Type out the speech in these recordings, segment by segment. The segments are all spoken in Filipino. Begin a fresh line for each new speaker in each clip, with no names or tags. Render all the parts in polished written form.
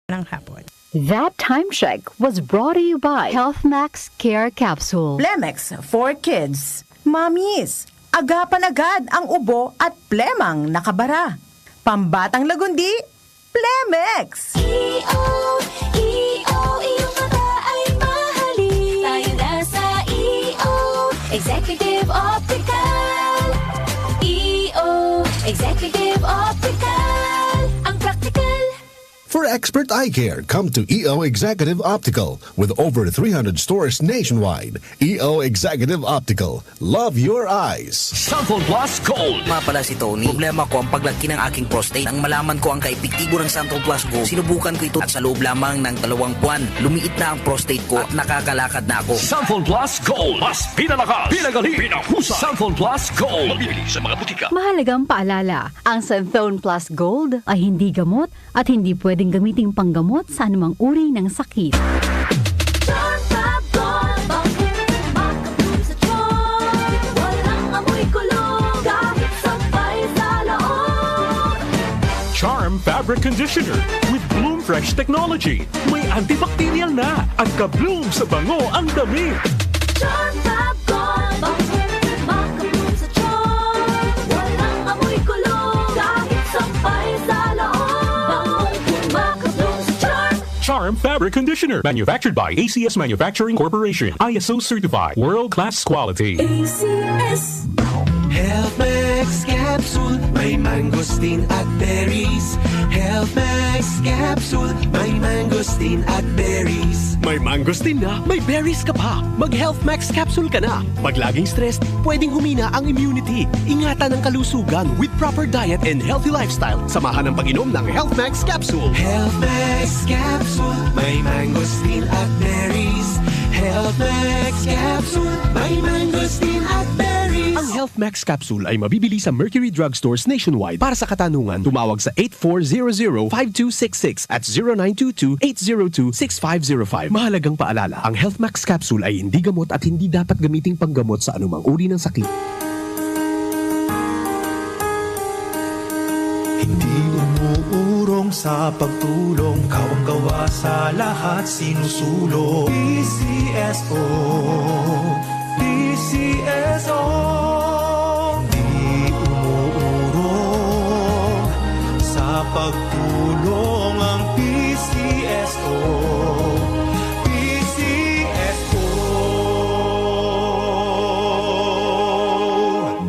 ng hapon.
That time check was brought to you by HealthMax Care Capsule.
Plemex for Kids. Mamis, agapan agad ang ubo at plemang nakabara. Pambatang lagundi, Plemex!
iyong mata ay mahalin. Tayo na sa Executive Optical. Executive Optical. Ang practical.
For expert eye care, come to EO Executive Optical with over 300 stores nationwide. EO Executive Optical. Love your eyes.
Santon Plus Gold.
Nga pala si Tony, problema ko ang paglaki ng aking prostate. Ang malaman ko ang kaepektibo ng Santon Plus Gold, sinubukan ko ito at sa loob lamang ng 2 buwan, lumiit na ang prostate ko at nakakalakad na ako.
Santon Plus Gold. Mas pinalakas, pinagaling, pinahusay. Santon Plus Gold. Mabili sa mga butika.
Mahalagang paalala, ang Santhone Plus Gold ay hindi gamot at hindi pwedeng gamiting panggamot sa anumang uri ng sakit.
Charm Fabric Conditioner with Bloom Fresh Technology. May antibacterial na at ka-bloom sa bango ang damit.
Charm Fab Gold, makabloom sa charm. Walang amoy kulong, kahit sampay sa loob. Makabloom sa charm.
Charm Fabric Conditioner. Manufactured by ACS Manufacturing Corporation. ISO certified. World-class quality.
ACS.
HealthMax Capsule, may mangosteen at berries. HealthMax Capsule, may mangosteen at berries.
May mangosteen na, may berries ka pa. Mag-HealthMax Capsule ka na. Pag laging stressed, pwedeng humina ang immunity. Ingatan ang kalusugan with proper diet and healthy lifestyle. Samahan ang pag-inom ng HealthMax Capsule.
HealthMax Capsule, may mangosteen at berries. HealthMax Capsule, may mangosteen at berries.
Ang HealthMax Capsule ay mabibili sa Mercury Drugstores nationwide. Para sa katanungan, tumawag sa 8400-5266 at 0922-802-6505. Mahalagang paalala, ang HealthMax Capsule ay hindi gamot at hindi dapat gamiting panggamot sa anumang uri ng sakit.
Hindi umuurong sa pagtulong, kawang gawa sa lahat sinusulong. PCSO, PCSO. Hindi umuurong sa pagtulong ang PCSO.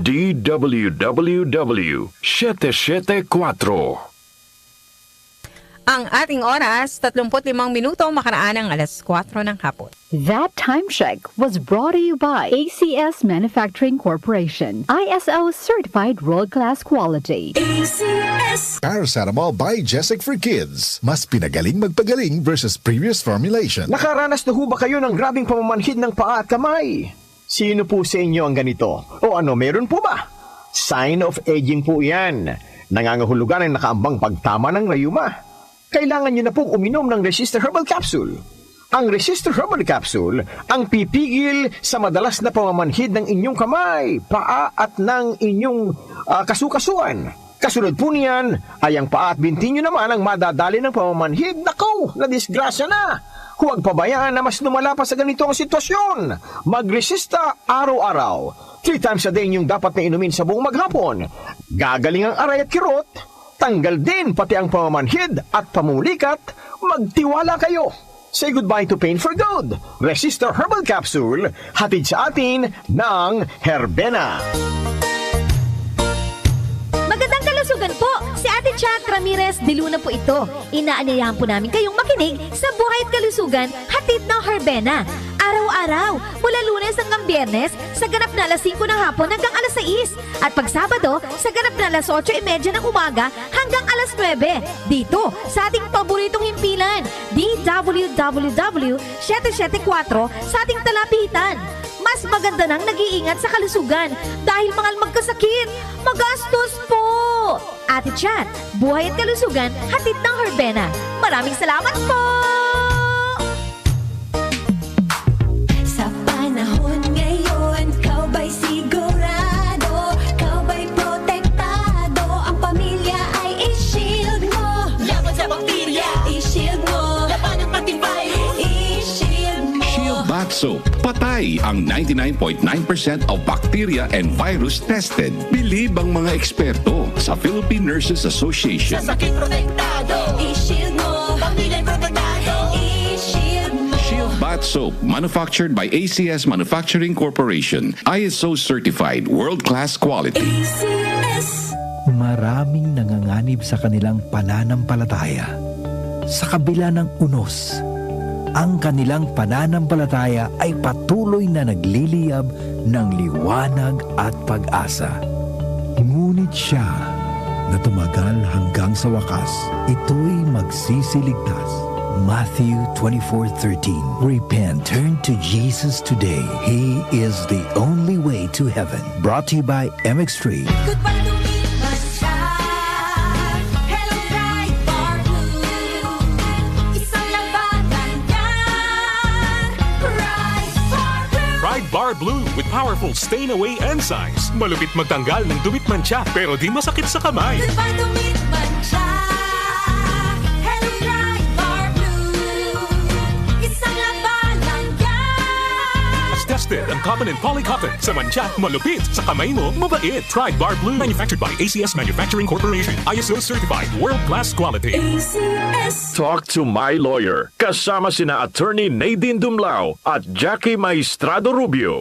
DWWW 774.
Ang ating oras, 35 minuto makaraan ng alas 4 ng hapon.
That time check was brought to you by ACS Manufacturing Corporation. ISO certified world-class quality.
ACS.
Paracetamol by Jessic for Kids. Mas pinagaling magpagaling versus previous formulation.
Nakaranas na ho ba kayo ng grabing pamamanhid ng paa at kamay? Sino po sa inyo ang ganito? O ano, meron po ba? Sign of aging po yan. Nangangahulugan ang nakaambang pagtama ng rayuma. Kailangan nyo na pong uminom ng Resistor Herbal Capsule. Ang Resistor Herbal Capsule ang pipigil sa madalas na pamamanhid ng inyong kamay, paa at ng inyong kasukasuan. Kasunod po niyan ay ang paa at binti nyo naman ang madadali ng pamamanhid. Nakaw, na disgrasya na! Huwag pabayaan na mas lumala pa sa ganito ang sitwasyon. Magresista araw-araw. 3 times a day yung dapat na inumin sa buong maghapon. Gagaling ang aray at kirot. Tanggal din pati ang pamamanhid at pamumulikat. Magtiwala kayo. Say goodbye to pain for good. Resistor Herbal Capsule, hatid sa atin ng Herbena.
Magandang kalusugan po! Si Ate Chat Ramirez de Luna po ito. Inaanyayahan po namin kayong makinig sa Buhay at Kalusugan, hatid ng Herbena. Araw-araw, mula Lunes hanggang Biyernes, sa ganap na alas 5 ng hapon hanggang alas 6. At pag Sabado, sa ganap na alas 8:30 ng umaga hanggang alas 9. Dito, sa ating paboritong himpilan, DWWW 774 sa ating talapitan. Mas maganda nang nag-iingat sa kalusugan dahil mahal magkasakit. Magastos po! Ate Chat, Buhay at Kalusugan, hatid ng Herbena. Maraming salamat po! Sa panahon ngayon, kau ba'y sigurado? Kau ba'y protektado? Ang pamilya ay i-shield mo. Laban sa bakterya, i-shield mo.
Soap. Patay ang 99.9% of bacteria and virus tested. Bilib ang mga eksperto sa Philippine Nurses Association.
Sa sakit protektado, i-shield mo. Pamilya protektado, i-shield mo.
Shield Bath Soap, manufactured by ACS Manufacturing Corporation. ISO certified, world-class quality.
ACS.
Maraming nanganganib sa kanilang pananampalataya. Sa kabila ng unos, ang kanilang pananampalataya ay patuloy na nagliliyab ng liwanag at pag-asa. Ngunit siya na tumagal hanggang sa wakas, ito'y magsisiligtas. Matthew 24:13. Repent, turn to Jesus today. He is the only way to heaven. Brought to you by MX3.
Goodbye to me, Masya. Hello, Pride Bar Blue. Isang labanan yan. Pride Bar Blue.
Pride Bar Blue with powerful stain-away enzymes. Malupit magtanggal ng dumit mancha pero di masakit sa kamay.
Goodbye to me, Masya. Hello, Pride Bar Blue. Isang labanan yan.
As tested ang cotton and polycotton. Sa mancha, malupit. Sa kamay mo, mabait. Pride Bar Blue. Manufactured by ACS Manufacturing Corporation. ISO certified. World-class quality.
ACS.
Talk to my lawyer. Kasama sina Attorney Nadine Dumlao at Jackie Maestrado Rubio.